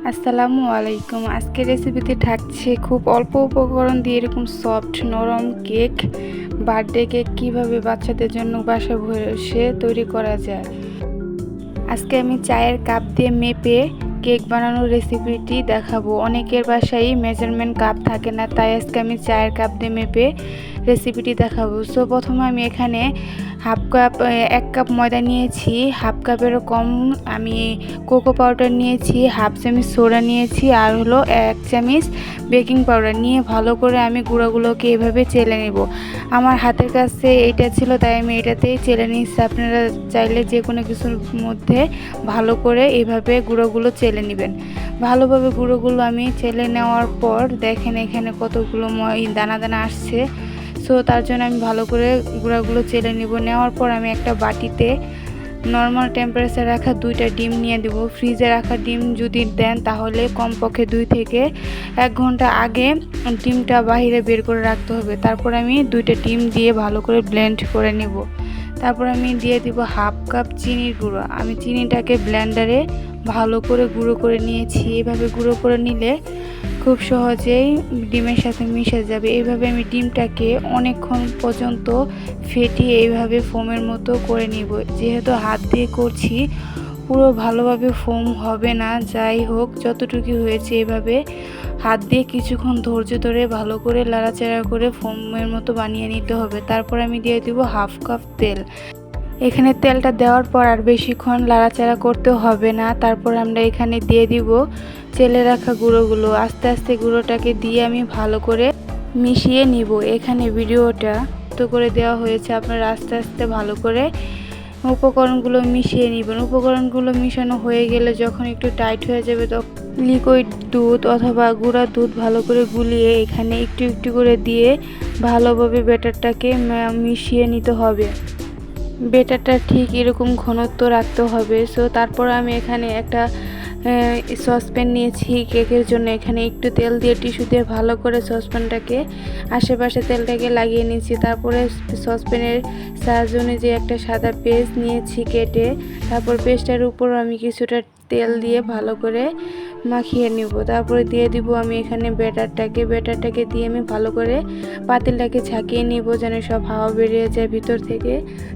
আসসালামু আলাইকুম। আজকের রেসিপিতে থাকছে খুব অল্প উপকরণ দিয়ে এরকম সফট নরম কেক, বার্থডে কেক কীভাবে বাচ্চাদের জন্য বাসায় বসে তৈরি করা যায়। আজকে আমি চায়ের কাপ দিয়ে মেপে কেক বানানোর রেসিপিটি দেখাবো। অনেকের বাসায় মেজারমেন্ট কাপ থাকে না, তাই আজকে আমি চায়ের কাপ দিয়ে মেপে রেসিপিটি দেখাবো। সো প্রথমে আমি এখানে এক কাপ ময়দা নিয়েছি, হাফ কাপেরও কম আমি কোকো পাউডার নিয়েছি, হাফ চামচ সোডা নিয়েছি, আর হলো 1 চামচ বেকিং পাউডার নিয়ে ভালো করে আমি গুঁড়োগুলোকে এভাবে চেলে নেব। আমার হাতের কাছে এইটা ছিল, তাই আমি এটাতেই চেলে নিচ্ছি। আপনারা চাইলে যে কোনো কিছুর মধ্যে ভালো করে এইভাবে গুঁড়োগুলো চেলে নেবেন। ভালোভাবে গুঁড়োগুলো আমি চেলে নেওয়ার পর দেখেন এখানে কতগুলো দানা দানা আসছে। সো তার জন্য আমি ভালো করে গুঁড়াগুলো চেলে নেওয়ার পর আমি একটা বাটিতে নর্মাল টেম্পারেচার রাখা 2টা ডিম নিয়ে দেব। ফ্রিজে রাখা ডিম যদি দেন তাহলে কমপক্ষে 2 থেকে 1 ঘন্টা আগে ডিমটা বাইরে বের করে রাখতে হবে। তারপর আমি 2টা ডিম দিয়ে ভালো করে ব্লেন্ড করে নেব। তারপর আমি দিয়ে দিব হাফ কাপ চিনির গুঁড়ো। আমি চিনিটাকে ব্লেন্ডারে ভালো করে গুঁড়ো করে নিয়েছি। এভাবে গুঁড়ো করে নিলে খুব সহজেই ডিমের সাথে মিশে যাবে। এইভাবে আমি ডিমটাকে অনেকক্ষণ পর্যন্ত ফেটিয়ে এইভাবে ফোমের মতো করে নিব। যেহেতু হাত দিয়ে করছি পুরো ভালোভাবে ফোম হবে না, যাই হোক যতটুকু হয়েছে এভাবে হাত দিয়ে কিছুক্ষণ ধৈর্য ধরে ভালো করে লাড়াচাড়া করে ফোমের মতো বানিয়ে নিতে হবে। তারপর আমি দিয়ে দিব হাফ কাপ তেল। এখানে তেলটা দেওয়ার পর আর বেশিক্ষণ লাড়াচাড়া করতে হবে না। তারপর আমরা এখানে দিয়ে দিব চেলে রাখা গুঁড়োগুলো। আস্তে আস্তে গুঁড়োটাকে দিয়ে আমি ভালো করে মিশিয়ে নিব। এখানে ভিডিওটা তো করে দেওয়া হয়েছে, আপনারা আস্তে আস্তে ভালো করে উপকরণগুলো মিশিয়ে নেবেন। উপকরণগুলো মিশানো হয়ে গেলে যখন একটু টাইট হয়ে যাবে তখন লিকুইড দুধ অথবা গুঁড়া দুধ ভালো করে গুলিয়ে এখানে একটু একটু করে দিয়ে ভালোভাবে ব্যাটারটাকে মিশিয়ে নিতে হবে। ব্যাটারটা ঠিক এরকম ঘনত্ব রাখতে হবে। সো তারপর আমি এখানে একটা সসপ্যান নিয়েছি কেকের জন্য। এখানে একটু তেল দিয়ে টিস্যু দিয়ে ভালো করে সসপ্যানটাকে আশেপাশে তেলটাকে লাগিয়ে নিয়েছি। তারপরে সসপ্যানের সাইজ অনুযায়ী একটা সাদা পেস্ট নিয়েছি কেটে। তারপর পেস্টটার উপর আমি কিছুটা তেল দিয়ে ভালো করে মাখিয়ে নিব। তারপরে দিয়ে দিব আমি এখানে ব্যাটারটাকে দিয়ে আমি ভালো করে পাতিলটাকে ঝাঁকিয়ে নিব যেন সব হাওয়া বেরিয়ে যায় ভিতর থেকে।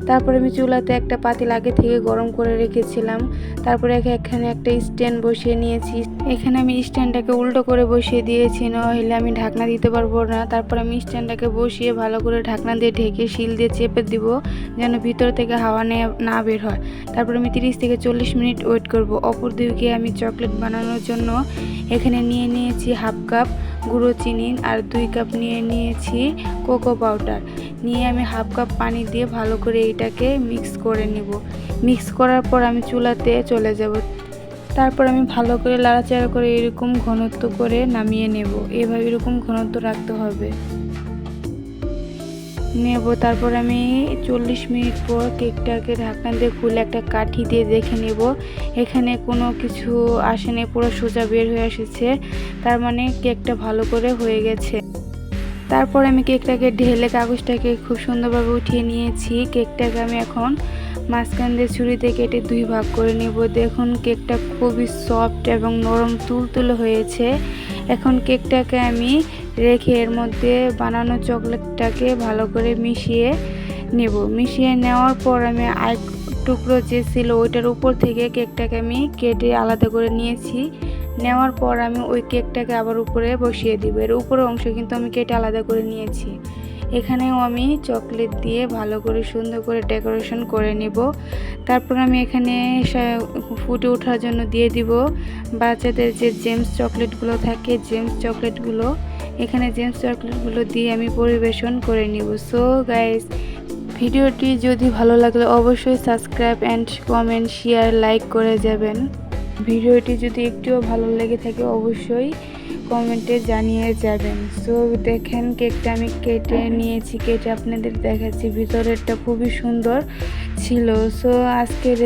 তারপরে আমি চুলাতে একটা পাতিল আগে থেকে গরম করে রেখেছিলাম। তারপরে এখানে একটা স্ট্যান্ড বসিয়ে নিয়েছি। এখানে আমি স্ট্যান্ডটাকে উল্টো করে বসিয়ে দিয়েছি, নইলে আমি ঢাকনা দিতে পারবো না। তারপর আমি স্ট্যান্ডটাকে বসিয়ে ভালো করে ঢাকনা দিয়ে ঢেকে শিল দিয়ে চেপে দিব যেন ভিতর থেকে হাওয়া না বের হয়। তারপর আমি 30 থেকে 40 মিনিট ওয়েট করব। অপর দিকে আমি চকলেট বানানোর জন্য এখানে নিয়ে নিয়েছি হাফ কাপ গুঁড়ো চিনি আর 2 কাপ নিয়ে নিয়েছি কোকো পাউডার। নিয়ে আমি হাফ কাপ পানি দিয়ে ভালো করে এইটাকে মিক্স করে নিব। মিক্স করার পর আমি চুলাতে চলে যাব। তারপর আমি ভালো করে লাড়াচাড়া করে এরকম ঘনত্ব করে নামিয়ে নেব। এভাবে এরকম ঘনত্ব রাখতে হবে নেব। তারপর আমি 40 মিনিট পর কেকটাকে ঢাকনা দিয়ে খুলে একটা কাঠি দিয়ে দেখে নেব। এখানে কোনো কিছু আসেনি, পুরো সোজা বের হয়ে এসেছে, তার মানে কেকটা ভালো করে হয়ে গেছে। তারপর আমি কেকটাকে ঢেলে কাগজটাকে খুব সুন্দরভাবে উঠিয়ে নিয়েছি। কেকটাকে আমি এখন মাঝখান দিয়ে ছুরিতে কেটে 2 ভাগ করে নেব। দেখুন কেকটা খুবই সফট এবং নরম তুলতুলে হয়েছে। এখন কেকটাকে আমি রেখে এর মধ্যে বানানো চকলেটটাকে ভালো করে মিশিয়ে নেব। মিশিয়ে নেওয়ার পর আমি এক টুকরো যে ছিল ওইটার উপর থেকে কেকটাকে আমি কেটে আলাদা করে নিয়েছি। নেওয়ার পর আমি ওই কেকটাকে আবার উপরে বসিয়ে দিব। এর উপরের অংশ কিন্তু আমি কেটে আলাদা করে নিয়েছি। এখানেও আমি চকলেট দিয়ে ভালো করে সুন্দর করে ডেকোরেশন করে নিব। তারপর আমি এখানে ফুটে ওঠার জন্য দিয়ে দিব বাচ্চাদের যে জেমস চকলেটগুলো থাকে, জেমস চকলেটগুলো। এখানে জেমস চকলেটগুলো দিয়ে আমি পরিবেশন করে নিব। সো গাইস, ভিডিওটি যদি ভালো লাগলে অবশ্যই subscribe and comment share like করে যাবেন। ভিডিওটি যদি একটুও ভালো লেগে থাকে অবশ্যই কমেন্টে জানিয়ে যাবেন। সো দেখেন কেকটা আমি কেটে নিয়েছি, কেটে আপনাদের দেখাচ্ছি। ভিতরেরটা খুবই সুন্দর ছিল। সো আজকের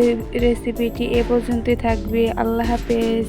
রেসিপিটি এ পর্যন্তই থাকবে। আল্লাহ হাফেজ।